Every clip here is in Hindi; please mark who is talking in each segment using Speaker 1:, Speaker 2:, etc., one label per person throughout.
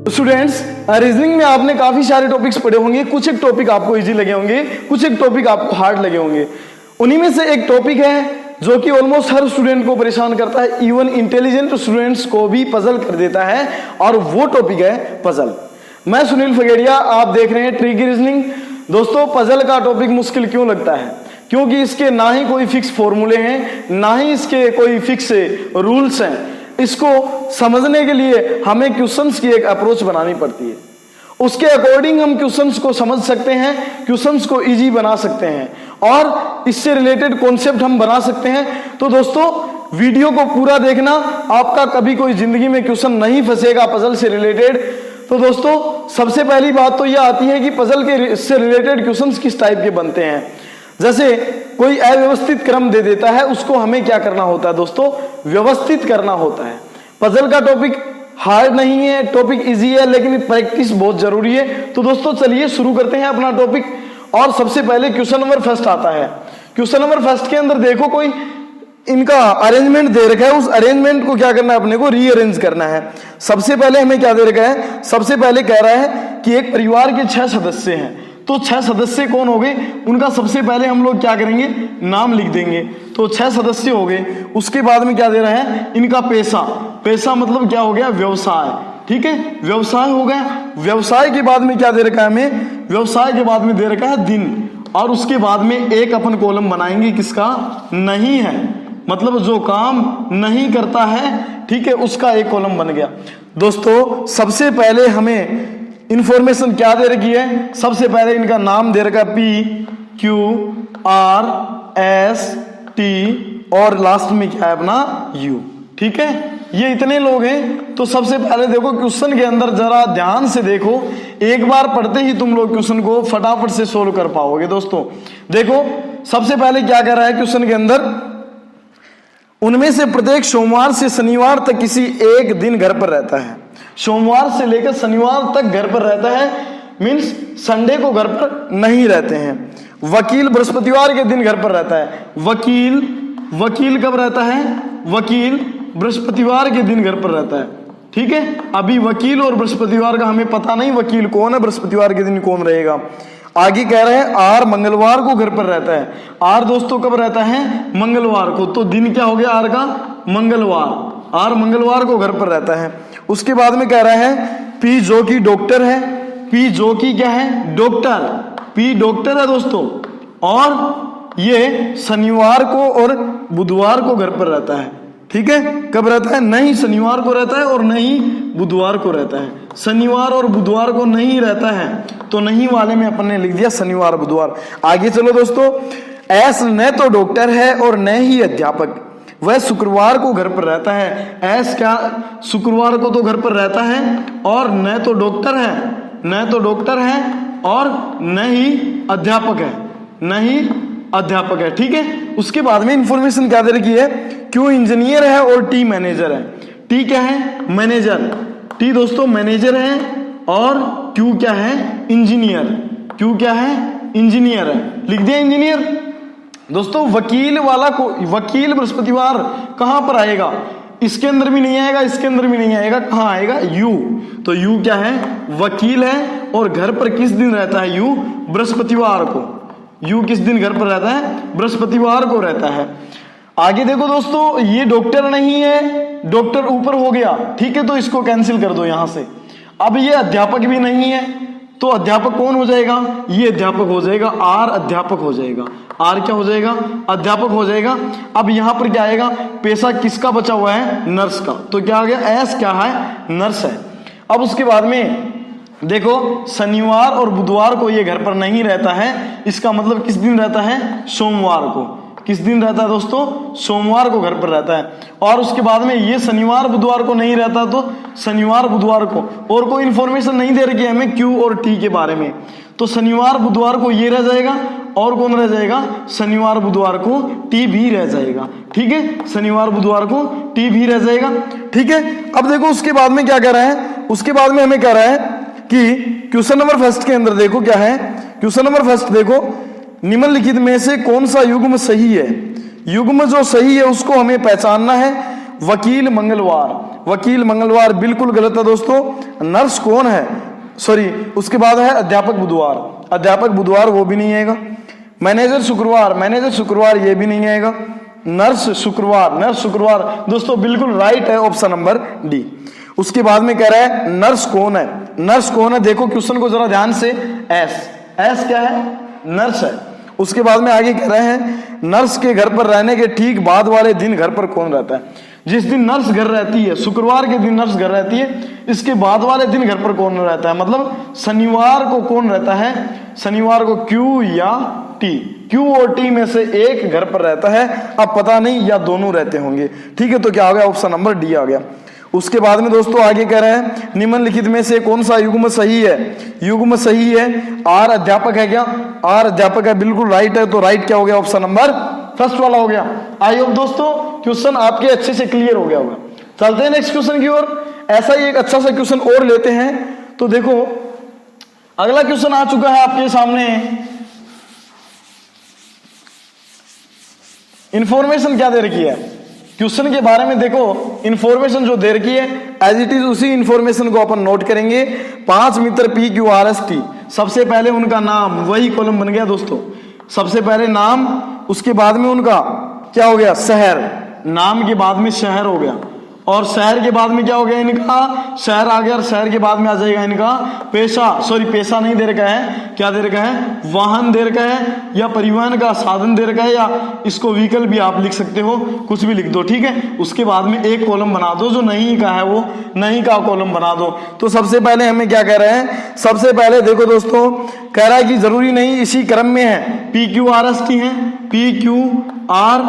Speaker 1: स्टूडेंट्स, रीजनिंग में आपने काफी सारे टॉपिक्स पढ़े होंगे। कुछ एक टॉपिक आपको इजी लगे होंगे, कुछ एक टॉपिक आपको हार्ड लगे होंगे। उन्हीं में से एक टॉपिक है जो कि ऑलमोस्ट हर स्टूडेंट को परेशान करता है, इवन इंटेलिजेंट स्टूडेंट्स को भी पजल कर देता है, और वो टॉपिक है पजल। मैं सुनील फगेड़िया, आप देख रहे हैं ट्रिकी रीजनिंग। दोस्तों, पजल का टॉपिक मुश्किल क्यों लगता है? क्योंकि इसके ना ही कोई फिक्स फॉर्मूले हैं, ना ही इसके कोई फिक्स रूल्स हैं। इसको समझने के लिए हमें क्वेश्चंस की एक अप्रोच बनानी पड़ती है। उसके अकॉर्डिंग हम क्वेश्चंस को समझ सकते हैं, क्वेश्चंस को इजी बना सकते हैं, और इससे रिलेटेड कॉन्सेप्ट हम बना सकते हैं। तो दोस्तों, वीडियो को पूरा देखना, आपका कभी कोई जिंदगी में क्वेश्चन नहीं फंसेगा पजल से रिलेटेड। तो दोस्तों, सबसे पहली बात तो यह आती है कि पजल के से रिलेटेड क्वेश्चंस किस टाइप के बनते हैं। जैसे कोई अव्यवस्थित क्रम दे देता है, उसको हमें क्या करना होता है दोस्तों? व्यवस्थित करना होता है। पजल का टॉपिक हार्ड नहीं है, टॉपिक इजी है, लेकिन प्रैक्टिस बहुत जरूरी है। तो दोस्तों, चलिए शुरू करते हैं अपना टॉपिक। और सबसे पहले क्वेश्चन नंबर फर्स्ट आता है। क्वेश्चन नंबर फर्स्ट के अंदर देखो, कोई इनका अरेंजमेंट दे रखा है, उस अरेंजमेंट को क्या करना है? अपने को रीअरेंज करना है। सबसे पहले हमें क्या दे रखा है? सबसे पहले कह रहा है कि एक परिवार के 6 सदस्य हैं। तो 6 सदस्य कौन हो गए? उनका सबसे पहले हम लोग क्या करेंगे? नाम लिख देंगे। तो 6 सदस्य हो गए। उसके बाद में क्या दे रहा है? इनका पेशा। पेशा मतलब क्या हो गया? व्यवसाय। ठीक है, व्यवसाय हो गया। व्यवसाय के बाद में क्या दे रखा है हमें? व्यवसाय के बाद में दे रखा है दिन। और उसके बाद में एक अपन कॉलम बनाएंगे, किसका? नहीं है, मतलब जो काम नहीं करता है, ठीक है, उसका एक कॉलम बन गया। दोस्तों, सबसे पहले हमें इंफॉर्मेशन क्या दे रखी है? सबसे पहले इनका नाम दे रखा है PQRST, और लास्ट में क्या है अपना? U। ठीक है, ये इतने लोग हैं। तो सबसे पहले देखो क्वेश्चन के अंदर, जरा ध्यान से देखो, एक बार पढ़ते ही तुम लोग क्वेश्चन को फटाफट से सोल्व कर पाओगे। दोस्तों देखो, सबसे पहले क्या कर रहा है क्वेश्चन के अंदर? उनमें से प्रत्येक सोमवार से शनिवार तक किसी एक दिन घर पर रहता है। सोमवार से लेकर शनिवार तक घर पर रहता है, मीन्स संडे को घर पर नहीं रहते हैं। वकील बृहस्पतिवार के दिन घर पर रहता है। वकील कब रहता है? वकील बृहस्पतिवार के दिन घर पर रहता है। ठीक है, अभी वकील और बृहस्पतिवार का हमें पता नहीं, वकील कौन है, बृहस्पतिवार के दिन कौन रहेगा। आगे कह रहे हैं आर मंगलवार को घर पर रहता है। आर दोस्तों कब रहता है? मंगलवार को। तो दिन क्या हो गया आर का? मंगलवार। आर मंगलवार को घर पर रहता है। उसके बाद में कह रहा है पी जो कि डॉक्टर है। पी जो कि क्या है? डॉक्टर। पी डॉक्टर है दोस्तों, और ये शनिवार को और बुधवार को घर पर रहता है। ठीक है, कब रहता है? नहीं शनिवार को रहता है और नहीं बुधवार को रहता है। शनिवार और बुधवार को नहीं रहता है, तो नहीं वाले में अपन ने लिख दिया शनिवार बुधवार। आगे चलो दोस्तों, एस न तो डॉक्टर है और न ही अध्यापक, वह शुक्रवार को घर पर रहता है। एस क्या? शुक्रवार को तो घर पर रहता है, और न तो डॉक्टर है, न तो डॉक्टर है, और न ही अध्यापक है, न ही अध्यापक है। ठीक है, उसके बाद में इंफॉर्मेशन क्या दे रखी है? क्यू इंजीनियर है और टी मैनेजर है। टी क्या है? मैनेजर। टी दोस्तों मैनेजर है, और क्यू क्या है? इंजीनियर। क्यू क्या है? इंजीनियर है। लिख दिया इंजीनियर। दोस्तों, वकील वाला को, वकील बृहस्पतिवार कहां पर आएगा? इसके अंदर भी नहीं आएगा, इसके अंदर भी नहीं आएगा, कहां आएगा? यू। तो यू क्या है? वकील है, और घर पर किस दिन रहता है? यू बृहस्पतिवार को। यू किस दिन घर पर रहता है? बृहस्पतिवार को रहता है। आगे देखो दोस्तों, ये डॉक्टर नहीं है, डॉक्टर ऊपर हो गया। ठीक है, तो इसको कैंसिल कर दो यहां से। अब ये अध्यापक भी नहीं है, तो अध्यापक कौन हो जाएगा? ये अध्यापक हो जाएगा, आर अध्यापक हो जाएगा। आर क्या हो जाएगा? अध्यापक हो जाएगा। अब यहां पर क्या आएगा? पेशा किसका बचा हुआ है? नर्स का। तो क्या आ गया? एस क्या है? नर्स है। अब उसके बाद में देखो, शनिवार और बुधवार को ये घर पर नहीं रहता है, इसका मतलब किस दिन रहता है? सोमवार को। किस दिन रहता है दोस्तों? सोमवार को घर पर रहता है। और उसके बाद में ये शनिवार बुधवार को नहीं रहता, तो शनिवार बुधवार को। और कोई इंफॉर्मेशन नहीं दे रखी है हमें क्यू और टी के बारे में, तो शनिवार बुधवार को ये रह जाएगा, और कौन रह जाएगा? शनिवार बुधवार को टी भी रह जाएगा। ठीक है, शनिवार बुधवार को टी भी रह जाएगा। ठीक है, अब देखो उसके बाद में क्या कह रहा है? उसके बाद में हमें कह रहा है कि क्वेश्चन नंबर फर्स्ट के अंदर देखो क्या है। क्वेश्चन नंबर फर्स्ट देखो, निम्नलिखित में से कौन सा युग्म सही है? युग्म जो सही है उसको हमें पहचानना है। वकील मंगलवार। वकील, मंगलवार, बिल्कुल गलत है दोस्तों। नर्स कौन है, सॉरी, उसके बाद है अध्यापक बुधवार, अध्यापक बुधवार वो भी नहीं आएगा। मैनेजर शुक्रवार, मैनेजर शुक्रवार ये भी नहीं आएगा। नर्स शुक्रवार, नर्स शुक्रवार दोस्तों बिल्कुल राइट है, ऑप्शन नंबर डी। उसके बाद में कह रहा है नर्स कौन है, नर्स कौन है, देखो क्वेश्चन को जरा ध्यान से, एस, एस क्या है, नर्स है। उसके बाद में आगे कह रहे हैं नर्स के घर पर रहने के ठीक बाद वाले दिन घर पर कौन रहता है। जिस दिन नर्स घर रहती है, शुक्रवार के दिन नर्स घर रहती है, इसके बाद वाले दिन घर पर कौन रहता है, मतलब शनिवार को कौन रहता है, शनिवार को क्यू या टी, क्यू और टी में से एक घर पर रहता है। अब पता नहीं या दोनों रहते होंगे, ठीक है, तो क्या हो गया, ऑप्शन नंबर डी आ गया। उसके बाद में दोस्तों आगे कह रहे हैं निम्नलिखित में से कौन सा युग्म सही है, युग्म सही है, आर अध्यापक है क्या, आर अध्यापक है, बिल्कुल राइट है, तो राइट क्या हो गया, ऑप्शन नंबर फर्स्ट वाला हो गया। आई होप दोस्तों क्वेश्चन आपके अच्छे से क्लियर हो गया होगा। चलते हैं नेक्स्ट क्वेश्चन की ओर। ऐसा ही एक अच्छा सा क्वेश्चन और लेते हैं। तो देखो अगला क्वेश्चन आ चुका है आपके सामने। इंफॉर्मेशन क्या दे रखी है क्वेश्चन के बारे में, देखो इंफॉर्मेशन जो दे रखी है एज इट इज उसी इंफॉर्मेशन को अपन नोट करेंगे। 5 मित्र P Q R S T, सबसे पहले उनका नाम, वही कॉलम बन गया दोस्तों, सबसे पहले नाम, उसके बाद में उनका क्या हो गया, शहर, नाम के बाद में शहर हो गया, और शहर के बाद में क्या हो गया इनका, शहर आ गया, और शहर के बाद में आ जाएगा इनका पेशा, सॉरी पेशा नहीं दे रखा है, क्या दे रखा है, वाहन दे रखा है, या परिवहन का साधन दे रखा है, या इसको व्हीकल भी आप लिख सकते हो, कुछ भी लिख दो, ठीक है। उसके बाद में एक कॉलम बना दो, जो नहीं का है वो नहीं का कॉलम बना दो। तो सबसे पहले हमें क्या कह रहे हैं, सबसे पहले देखो दोस्तों कह रहा है कि जरूरी नहीं इसी क्रम में है, P Q R S T है, पी क्यू आर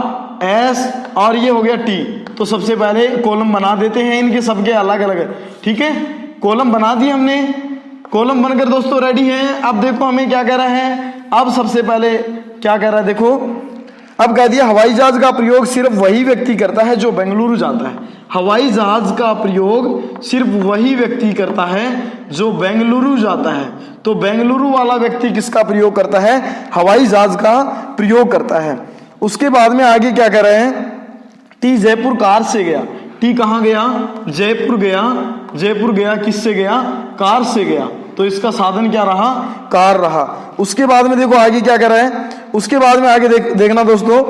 Speaker 1: एस और ये हो गया टी। तो सबसे पहले कॉलम बना देते हैं इनके सबके अलग अलग, ठीक है, कॉलम बना दिए हमने, कॉलम बनकर दोस्तों रेडी है। अब देखो हमें क्या कह रहा है, अब सबसे पहले क्या कह रहा है, देखो अब कह दिया हवाई जहाज का प्रयोग सिर्फ वही व्यक्ति करता है जो बेंगलुरु जाता है। हवाई जहाज का प्रयोग सिर्फ वही व्यक्ति करता है जो बेंगलुरु जाता है। तो बेंगलुरु वाला व्यक्ति किसका प्रयोग करता है, हवाई जहाज का प्रयोग करता है। उसके बाद में आगे क्या कर रहे हैं, टी जयपुर कार से गया, टी कहाँ गया, जयपुर गया, जयपुर गया किससे गया, कार से गया, तो इसका साधन क्या रहा, कार रहा। उसके बाद में देखो आगे क्या कर रहा है, उसके बाद में आगे देखना दोस्तों,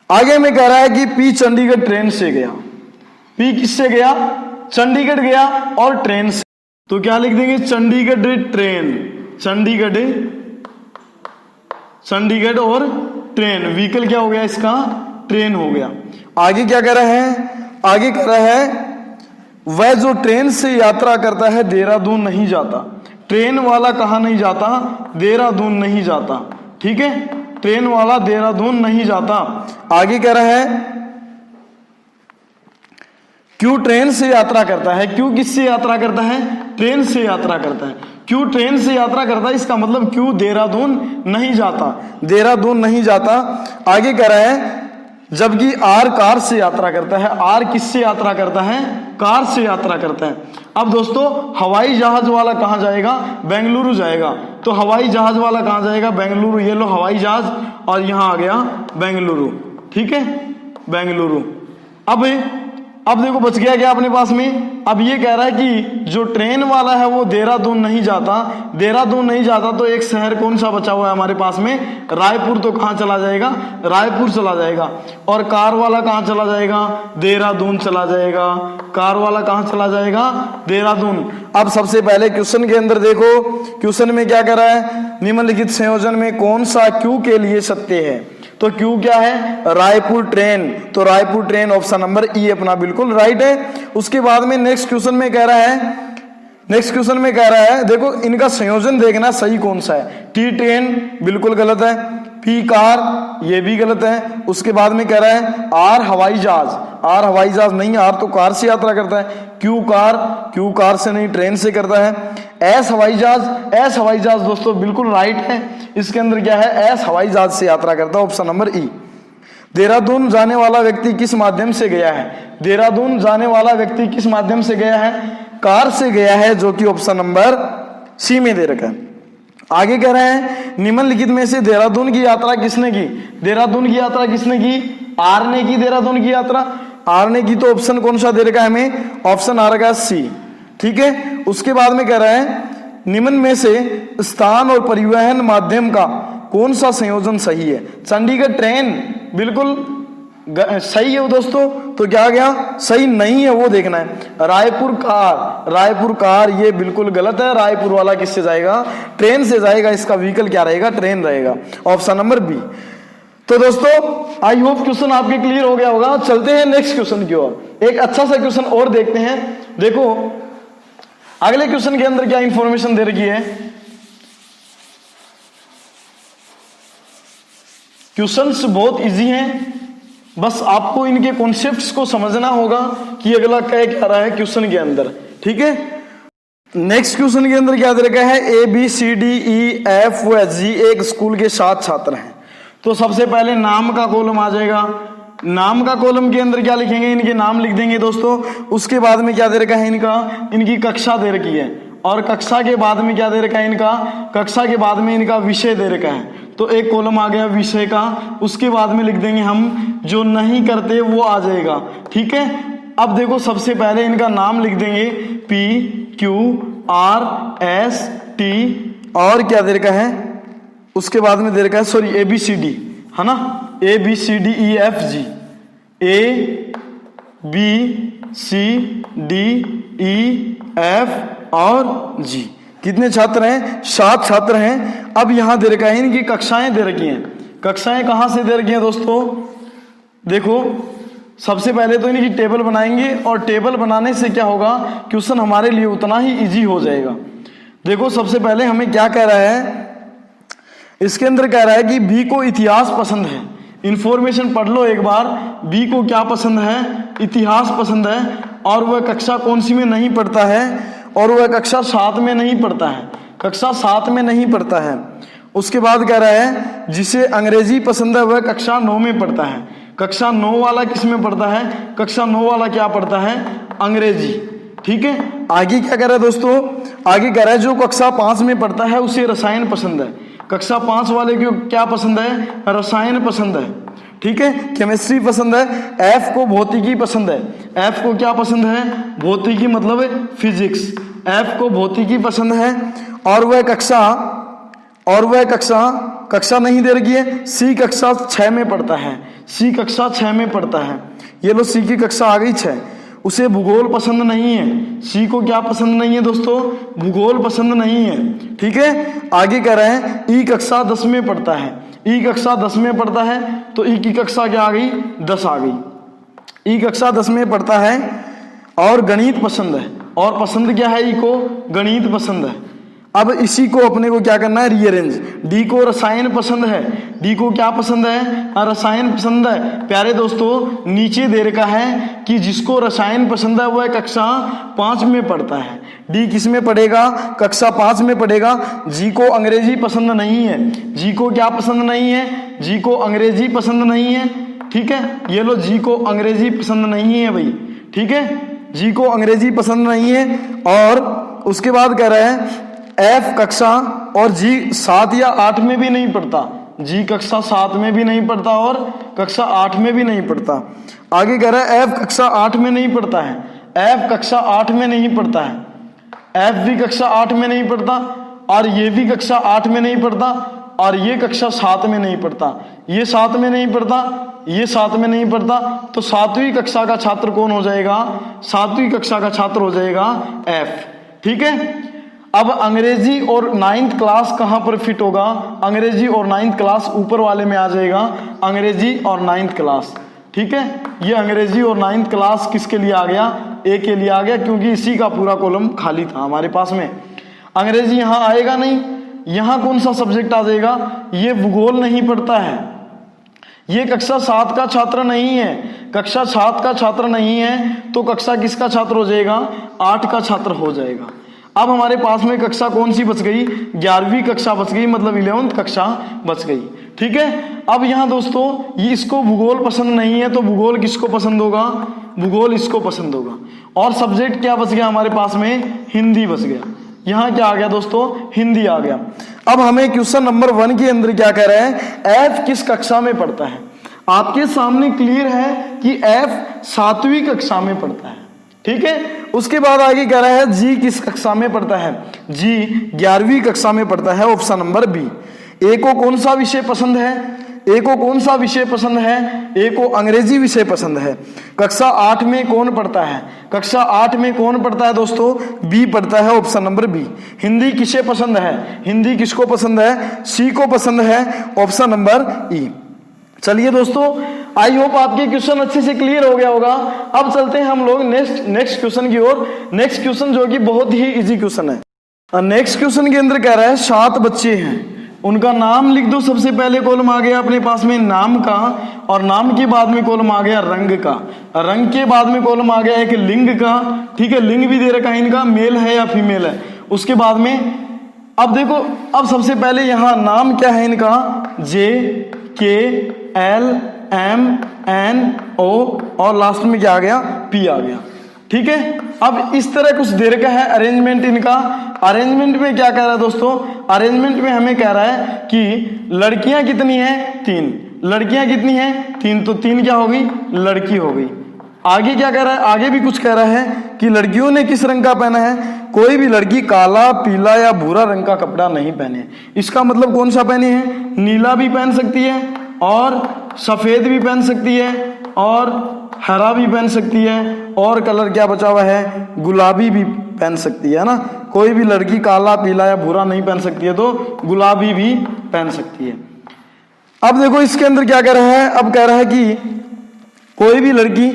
Speaker 1: आगे में कह रहा है कि पी चंडीगढ़ ट्रेन से गया, पी किससे गया, चंडीगढ़ गया और ट्रेन से, तो क्या लिख देंगे, चंडीगढ़ ट्रेन, चंडीगढ़, चंडीगढ़ और ट्रेन, व्हीकल क्या हो गया इसका, ट्रेन हो गया। आगे क्या कर रहे हैं, आगे कर रहा है वह जो ट्रेन से यात्रा करता है देहरादून नहीं जाता। ट्रेन वाला कहाँ नहीं जाता, देहरादून नहीं जाता, ठीक है, ट्रेन वाला देहरादून नहीं जाता। आगे कह रहा है क्यों ट्रेन से यात्रा करता है, क्यों किससे यात्रा करता है, ट्रेन से यात्रा करता है, क्यों ट्रेन से यात्रा करता है, इसका मतलब क्यों देहरादून नहीं जाता, देहरादून नहीं जाता। आगे कह रहा है जबकि आर कार से यात्रा करता है, आर किससे यात्रा करता है, कार से यात्रा करता है। अब दोस्तों हवाई जहाज वाला कहाँ जाएगा, बेंगलुरु जाएगा, तो हवाई जहाज वाला कहाँ जाएगा, बेंगलुरु, ये लो हवाई जहाज और यहाँ आ गया बेंगलुरु, ठीक है, बेंगलुरु। अब देखो बच गया क्या अपने पास में, अब ये कह रहा है कि जो ट्रेन वाला है वो देहरादून नहीं जाता, देहरादून नहीं जाता, तो एक शहर कौन सा बचा हुआ है हमारे पास में, रायपुर, तो कहाँ चला जाएगा, रायपुर चला जाएगा। और कार वाला कहाँ चला जाएगा, देहरादून चला जाएगा, कार वाला कहाँ चला जाएगा, देहरादून। अब सबसे पहले क्वेश्चन के अंदर देखो, क्वेश्चन में क्या कह रहा है, निम्नलिखित संयोजन में कौन सा क्यू के लिए सत्य है, तो क्यू क्या है, रायपुर ट्रेन, तो रायपुर ट्रेन ऑप्शन नंबर ई अपना बिल्कुल राइट है। उसके बाद में नेक्स्ट क्वेश्चन में कह रहा है, नेक्स्ट क्वेश्चन में कह रहा है देखो इनका संयोजन देखना सही कौन सा है, टी ट्रेन बिल्कुल गलत है, पी कार ये भी गलत है। उसके बाद में कह रहा है आर हवाई जहाज, आर हवाई जहाज नहीं, आर तो कार से यात्रा करता है, क्यू कार से नहीं, ट्रेन से करता है। एस हवाई जहाज, एस हवाई जहाज दोस्तों बिल्कुल राइट है, इसके अंदर क्या है, एस हवाई जहाज से यात्रा करता है, ऑप्शन नंबर ई। देहरादून जाने वाला व्यक्ति किस माध्यम से गया है, देहरादून जाने वाला व्यक्ति किस माध्यम से गया है, कार से गया है, जो कि ऑप्शन नंबर सी में दे रखा है। आगे कह रहे हैं निम्नलिखित में से देहरादून की यात्रा किसने की, देहरादून की यात्रा किसने की, आर ने की देहरादून की यात्रा। आर ने की तो ऑप्शन कौन सा दे रखा है हमें, ऑप्शन आ रखा है सी। ठीक है, उसके बाद में कह रहा है निम्न में से स्थान और परिवहन माध्यम का कौन सा संयोजन सही है। चंडीगढ़ ट्रेन बिल्कुल सही है दोस्तों, तो क्या गया, सही नहीं है वो देखना है। रायपुर कार, रायपुर कार ये बिल्कुल गलत है। रायपुर वाला किससे जाएगा, ट्रेन से जाएगा। इसका व्हीकल क्या रहेगा, ट्रेन रहेगा, ऑप्शन नंबर बी। तो दोस्तों आई होप क्वेश्चन आपके क्लियर हो गया होगा। चलते हैं नेक्स्ट क्वेश्चन की ओर, एक अच्छा सा क्वेश्चन और देखते हैं। देखो अगले क्वेश्चन के अंदर क्या इंफॉर्मेशन दे रखी है। क्वेश्चंस बहुत इजी हैं, बस आपको इनके कॉन्सेप्ट्स को समझना होगा कि अगला क्या कह रहा है क्वेश्चन के अंदर। ठीक है, नेक्स्ट क्वेश्चन के अंदर क्या दे रखा है, A B C D E F व जी एक स्कूल के 7 छात्र हैं। तो सबसे पहले नाम का कॉलम आ जाएगा। नाम का कॉलम के अंदर क्या लिखेंगे, इनके नाम लिख देंगे दोस्तों। उसके बाद में क्या दे रखा है इनका, इनकी कक्षा दे रखी है, और कक्षा के बाद में क्या दे रखा है इनका, कक्षा के बाद में इनका विषय दे रखा है। तो एक कॉलम आ गया विषय का। उसके बाद में लिख देंगे हम जो नहीं करते वो आ जाएगा। ठीक है, अब देखो सबसे पहले इनका नाम लिख देंगे P Q R S T, और क्या दे रखा है उसके बाद में दे रखा है, sorry A B C D है ना, A B C D E F G, A B C D E F और जी। कितने छात्र हैं, 7 छात्र हैं। अब यहां दे रखा है इनकी कक्षाएं दे रखी हैं। कक्षाएं कहां से दे रखी हैं दोस्तों, देखो सबसे पहले तो इनकी टेबल बनाएंगे, और टेबल बनाने से क्या होगा, क्वेश्चन हमारे लिए उतना ही इजी हो जाएगा। देखो सबसे पहले हमें क्या कह रहा है, इसके अंदर कह रहा है कि बी को इतिहास पसंद है। इंफॉर्मेशन पढ़ लो एक बार, बी को क्या पसंद है, इतिहास पसंद है, और वह कक्षा कौन सी में नहीं पढ़ता है, और वह कक्षा 7 में नहीं पढ़ता है, कक्षा 7 में नहीं पढ़ता है। उसके बाद कह रहा है जिसे अंग्रेजी पसंद है वह कक्षा 9 में पढ़ता है। कक्षा 9 वाला किस में पढ़ता है, कक्षा 9 वाला क्या पढ़ता है, अंग्रेजी। ठीक है, आगे क्या कह रहा है दोस्तों, आगे कह रहा है जो कक्षा 5 में पढ़ता है उसे रसायन पसंद है। कक्षा 5 वाले को क्या पसंद है, रसायन पसंद है। ठीक है, केमिस्ट्री पसंद है। एफ को भौतिकी पसंद है। एफ को क्या पसंद है, भौतिकी मतलब फिजिक्स। एफ को भौतिकी पसंद है, और वह कक्षा नहीं दे रखी है, सी कक्षा 6 में पढ़ता है। सी कक्षा 6 में पढ़ता है। ये लो सी की कक्षा आ गई 6। उसे भूगोल पसंद नहीं है। सी को क्या पसंद नहीं है दोस्तों, भूगोल पसंद नहीं है। ठीक है, आगे कह रहे हैं ई कक्षा 10 में पढ़ता है। ई कक्षा 10 में पढ़ता है, तो ई की कक्षा क्या आ गई, 10 आ गई। ई कक्षा 10 में पढ़ता है, और गणित पसंद है। और पसंद क्या है, ई को गणित पसंद है। अब इसी को अपने को क्या करना है, रीअरेंज। डी को रसायन पसंद है। डी को क्या पसंद है, रसायन पसंद है। प्यारे दोस्तों नीचे दे रखा है कि जिसको रसायन पसंद है वह कक्षा 5 में पढ़ता है। डी किस में पढ़ेगा, कक्षा 5 में पढ़ेगा। जी को अंग्रेजी पसंद नहीं है। जी को क्या पसंद नहीं है, जी को अंग्रेजी पसंद नहीं है। ठीक है, ये लो जी को अंग्रेजी पसंद नहीं है भाई। ठीक है, जी को अंग्रेजी पसंद नहीं है। और उसके बाद कह रहे हैं एफ कक्षा और जी 7 या 8 में भी नहीं पढ़ता। जी कक्षा 7 में भी नहीं पढ़ता और कक्षा 8 में भी नहीं पढ़ता। आगे कह रहा है एफ कक्षा 8 में नहीं पढ़ता है। एफ कक्षा 8 में नहीं पढ़ता है। एफ भी कक्षा 8 में नहीं पढ़ता, और ये भी कक्षा 8 में नहीं पढ़ता, और ये कक्षा 7 में नहीं पढ़ता। ये 7 में नहीं पढ़ता, ये 7 में नहीं पढ़ता। तो 7वीं कक्षा का छात्र कौन हो जाएगा, 7वीं कक्षा का छात्र हो जाएगा एफ। ठीक है, अब अंग्रेजी और 9th क्लास कहां पर फिट होगा, अंग्रेजी और 9th क्लास ऊपर वाले में आ जाएगा, अंग्रेजी और 9th क्लास। ठीक है, ये अंग्रेजी और 9th क्लास किसके लिए आ गया, ए के लिए आ गया, क्योंकि इसी का पूरा कॉलम खाली था हमारे पास में। अंग्रेजी यहां आएगा नहीं। यहां कौन सा सब्जेक्ट आ जाएगा, ये भूगोल नहीं पढ़ता है। ये कक्षा 7 का छात्र नहीं है। कक्षा 7 का छात्र नहीं है, तो कक्षा किसका छात्र हो जाएगा, 8 का छात्र हो जाएगा। अब हमारे पास में कक्षा कौन सी बच गई, 11वीं कक्षा बच गई, मतलब 11th कक्षा बच गई। ठीक है, अब यहाँ दोस्तों ये इसको भूगोल पसंद नहीं है, तो भूगोल किसको पसंद होगा, भूगोल इसको पसंद होगा। और सब्जेक्ट क्या बच गया हमारे पास में, हिंदी बच गया। यहाँ क्या आ गया दोस्तों, हिंदी आ गया। अब हमें क्वेश्चन नंबर 1 के अंदर क्या कह रहे हैं, एफ किस कक्षा में पढ़ता है। आपके सामने क्लियर है कि एफ 7वीं कक्षा में पढ़ता है, ठीक है। उसके बाद आगे कह रहा है जी किस कक्षा में पढ़ता है, जी 11वीं कक्षा में पढ़ता है, ऑप्शन नंबर बी। ए को कौन सा विषय पसंद है, ए को कौन सा विषय पसंद है, ए को अंग्रेजी विषय पसंद है। कक्षा 8 में कौन पढ़ता है, कक्षा 8 में कौन पढ़ता है दोस्तों, बी पढ़ता है, ऑप्शन नंबर बी। हिंदी किसे पसंद है, हिंदी किसको पसंद है, सी को पसंद है, ऑप्शन नंबर ई। चलिए दोस्तों, आई होप आपके क्वेश्चन अच्छे से क्लियर हो गया होगा। अब चलते हैं हम लोग नेक्स्ट क्वेश्चन की ओर। नेक्स्ट क्वेश्चन जो कि बहुत ही इजी क्वेश्चन है। नेक्स्ट क्वेश्चन के अंदर कह रहा है 7 बच्चे हैं, उनका नाम लिख दो। सबसे पहले कॉलम आ गया अपने पास में नाम का, और नाम के बाद में कॉलम आ गया रंग का, रंग के बाद में कॉलम आ गया एक लिंग का, ठीक है। लिंग भी दे रखा है इनका, मेल है या फीमेल है। उसके बाद में अब देखो, अब सबसे पहले यहां नाम क्या है इनका, JKLMNO, और लास्ट में क्या आ गया, P आ गया, ठीक है। अब इस तरह कुछ दे रखा है अरेंजमेंट इनका। अरेंजमेंट में क्या कह रहा है दोस्तों, अरेंजमेंट में हमें कह रहा है कि लड़कियां कितनी हैं, 3, लड़कियां कितनी हैं, 3, तो 3 क्या हो गई, लड़की हो गई। आगे क्या कह रहा है, आगे भी कुछ कह रहा है कि लड़कियों ने किस रंग का पहना है, कोई भी लड़की काला, पीला या भूरा रंग का कपड़ा नहीं पहने। इसका मतलब कौन सा पहने हैं, नीला भी पहन सकती है, और सफेद भी पहन सकती है, और हरा भी पहन सकती है, और कलर क्या बचा हुआ है, गुलाबी भी पहन सकती है ना। कोई भी लड़की काला, पीला या भूरा नहीं पहन सकती है, तो गुलाबी भी पहन सकती है। अब देखो इसके अंदर क्या कह रहा है, अब कह रहा है कि कोई भी लड़की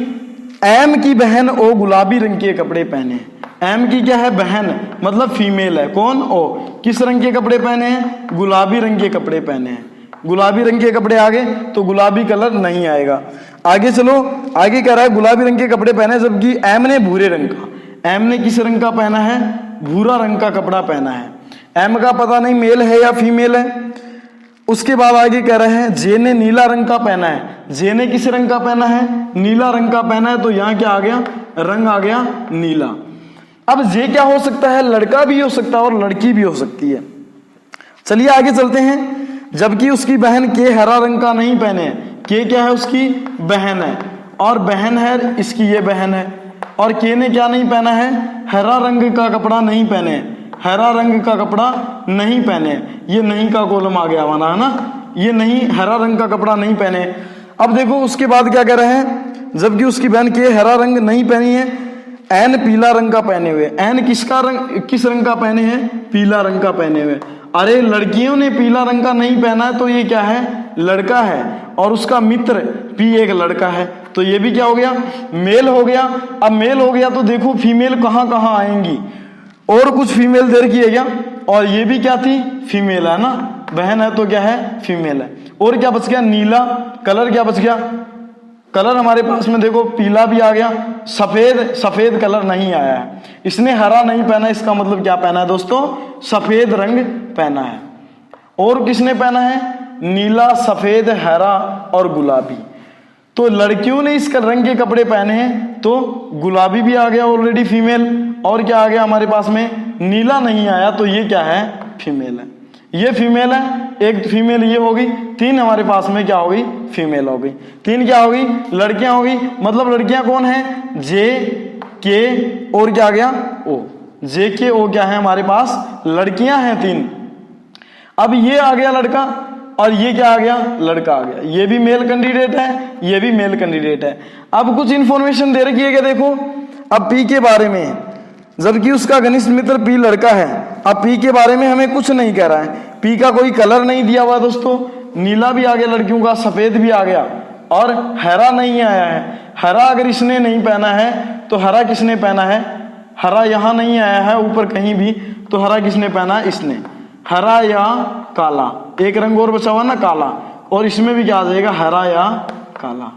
Speaker 1: एम की बहन ओ गुलाबी रंग के कपड़े पहने। एम की क्या है, बहन, मतलब फीमेल है, कौन, ओ, किस रंग के कपड़े पहने हैं, गुलाबी रंग के कपड़े पहने हैं। गुलाबी रंग के कपड़े आगे तो गुलाबी कलर नहीं आएगा। आगे चलो, आगे कह रहा है गुलाबी रंग के कपड़े पहने, जबकि एम ने भूरे रंग का, एम ने किस रंग का पहना है, भूरा रंग का कपड़ा पहना है। एम का पता नहीं मेल है या फीमेल है। उसके बाद आगे कह रहे हैं जे ने नीला रंग का पहना है। जे ने किस रंग का पहना है, नीला रंग का पहना है, तो यहां क्या आ गया, रंग आ गया नीला। अब जे क्या हो सकता है, लड़का भी हो सकता है और लड़की भी हो सकती है। चलिए आगे चलते हैं। जबकि उसकी बहन के हरा रंग का नहीं पहने, के क्या है, उसकी बहन है, और बहन है इसकी, ये बहन है, और के ने क्या नहीं पहना है, हरा रंग का कपड़ा नहीं पहने, हरा रंग का कपड़ा नहीं पहने। ये नहीं का कॉलम आ गया वाला है ना, ये नहीं, हरा रंग का कपड़ा नहीं पहने। अब देखो उसके बाद क्या कह रहे हैं, जबकि उसकी बहन के हरा रंग नहीं पहनी है, एन पीला रंग का पहने हुए। एन किसका रंग, किस रंग का पहने हैं, पीला रंग का पहने हुए। अरे लड़कियों ने पीला रंग का नहीं पहना है, तो ये क्या है, लड़का है, और उसका मित्र पी एक लड़का है, तो ये भी क्या हो गया, मेल हो गया। अब मेल हो गया तो देखो फीमेल कहाँ कहाँ आएंगी, और कुछ फीमेल दे रखी है क्या, और ये भी क्या थी, फीमेल है ना, बहन है तो क्या है, फीमेल है। और क्या बच गया, नीला कलर क्या बच गया, कलर हमारे पास में देखो पीला भी आ गया, सफेद कलर नहीं आया है। इसने हरा नहीं पहना, इसका मतलब क्या पहना है दोस्तों, सफेद रंग पहना है। और किसने पहना है, नीला, सफेद, हरा और गुलाबी। तो लड़कियों ने इस रंग के कपड़े पहने हैं, तो गुलाबी भी आ गया ऑलरेडी फीमेल, और क्या आ गया हमारे पास में, नीला नहीं आया, तो ये क्या है, फीमेल है। ये फीमेल है, एक फीमेल ये हो गई, 3 हमारे पास में क्या हो गई, फीमेल हो गई। 3 क्या हो गई, लड़कियां हो गई। मतलब लड़कियां कौन है, जे के और क्या आ गया, ओ। जे के ओ क्या है हमारे पास, लड़कियां हैं 3। अब ये आ गया लड़का, और ये क्या आ गया, लड़का आ गया। ये भी मेल कैंडिडेट है, ये भी मेल कैंडिडेट है। अब कुछ इंफॉर्मेशन दे रखी है क्या, देखो अब पी के बारे में, जबकि उसका घनिष्ठ मित्र पी लड़का है। अब पी के बारे में हमें कुछ नहीं कह रहा है, पी का कोई कलर नहीं दिया हुआ दोस्तों। नीला भी आ गया लड़कियों का, सफेद भी आ गया, और हरा नहीं आया है। हरा अगर इसने नहीं पहना है, तो हरा किसने पहना है, हरा यहाँ नहीं आया है ऊपर कहीं भी, तो हरा किसने पहना है, इसने। हरा या काला, एक रंग और बचा हुआ ना, काला, और इसमें भी क्या आ जाएगा, हरा या काला,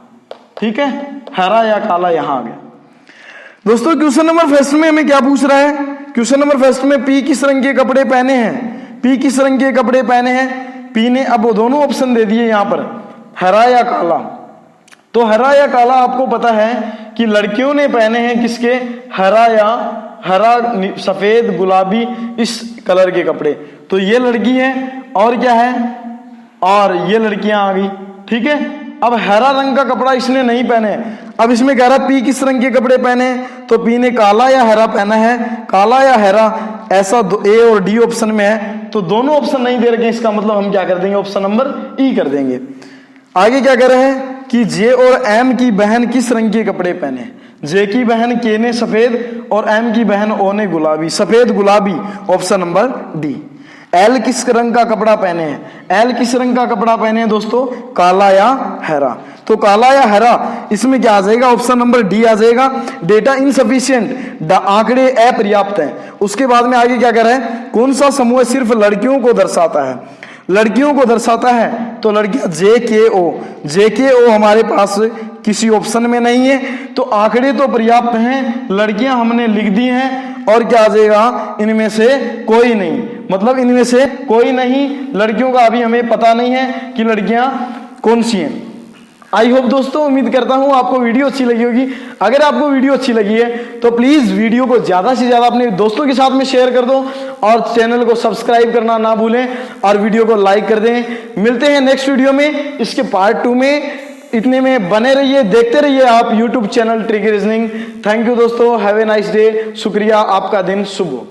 Speaker 1: ठीक है, हरा या काला यहाँ आ गया। दोस्तों क्वेश्चन नंबर फर्स्ट में हमें क्या पूछ रहा है, क्वेश्चन नंबर फर्स्ट में पी किस रंग के कपड़े पहने हैं, पी किस रंग के कपड़े पहने हैं, पी ने, अब वो दोनों ऑप्शन दे दिए यहाँ पर, हरा या काला। तो हरा या काला आपको पता है कि लड़कियों ने पहने हैं किसके, हरा या हरा, सफेद, गुलाबी, इस कलर के कपड़े। तो ये लड़की है, और क्या है, और ये लड़कियां आ गई, ठीक है। अब हरा रंग का कपड़ा इसने नहीं पहने। अब इसमें कह रहा पी किस रंग के कपड़े पहने, तो पी ने काला या हरा पहना है, काला या हरा, ऐसा ए और डी ऑप्शन में है, तो दोनों ऑप्शन नहीं दे रखे, इसका मतलब हम क्या कर देंगे, ऑप्शन नंबर ई कर देंगे। आगे क्या कह रहे हैं कि जे और एम की बहन किस रंग के कपड़े पहने। जे की बहन के ने सफेद और एम की बहन ओ ने गुलाबी, सफेद गुलाबी, ऑप्शन नंबर डी। एल किस रंग का कपड़ा पहने हैं, एल किस रंग का कपड़ा पहने हैं दोस्तों, काला या हरा, तो काला या हरा, इसमें क्या आ जाएगा, ऑप्शन नंबर डी आ जाएगा। डेटा इनसफिशिएंट, आंकड़े अपर्याप्त हैं। उसके बाद में आगे क्या कह रहा है, कौन सा समूह सिर्फ लड़कियों को दर्शाता है, लड़कियों को दर्शाता है, तो लड़कियां जे के ओ हमारे पास किसी ऑप्शन में नहीं है, तो आंकड़े तो पर्याप्त हैं, लड़कियां हमने लिख दी हैं, और क्या आ जाएगा, इनमें से कोई नहीं, मतलब इनमें से कोई नहीं, लड़कियों का अभी हमें पता नहीं है कि लड़कियां कौन सी हैं। आई होप दोस्तों, उम्मीद करता हूं आपको वीडियो अच्छी लगी होगी। अगर आपको वीडियो अच्छी लगी है तो प्लीज वीडियो को ज्यादा से ज्यादा अपने दोस्तों के साथ में शेयर कर दो, और चैनल को सब्सक्राइब करना ना भूलें, और वीडियो को लाइक कर दें। मिलते हैं नेक्स्ट वीडियो में, इसके पार्ट 2 में। इतने में बने रहिए, देखते रहिए आप YouTube channel tricky reasoning. Thank you दोस्तों, हैव ए नाइस डे, शुक्रिया, आपका दिन शुभ हो।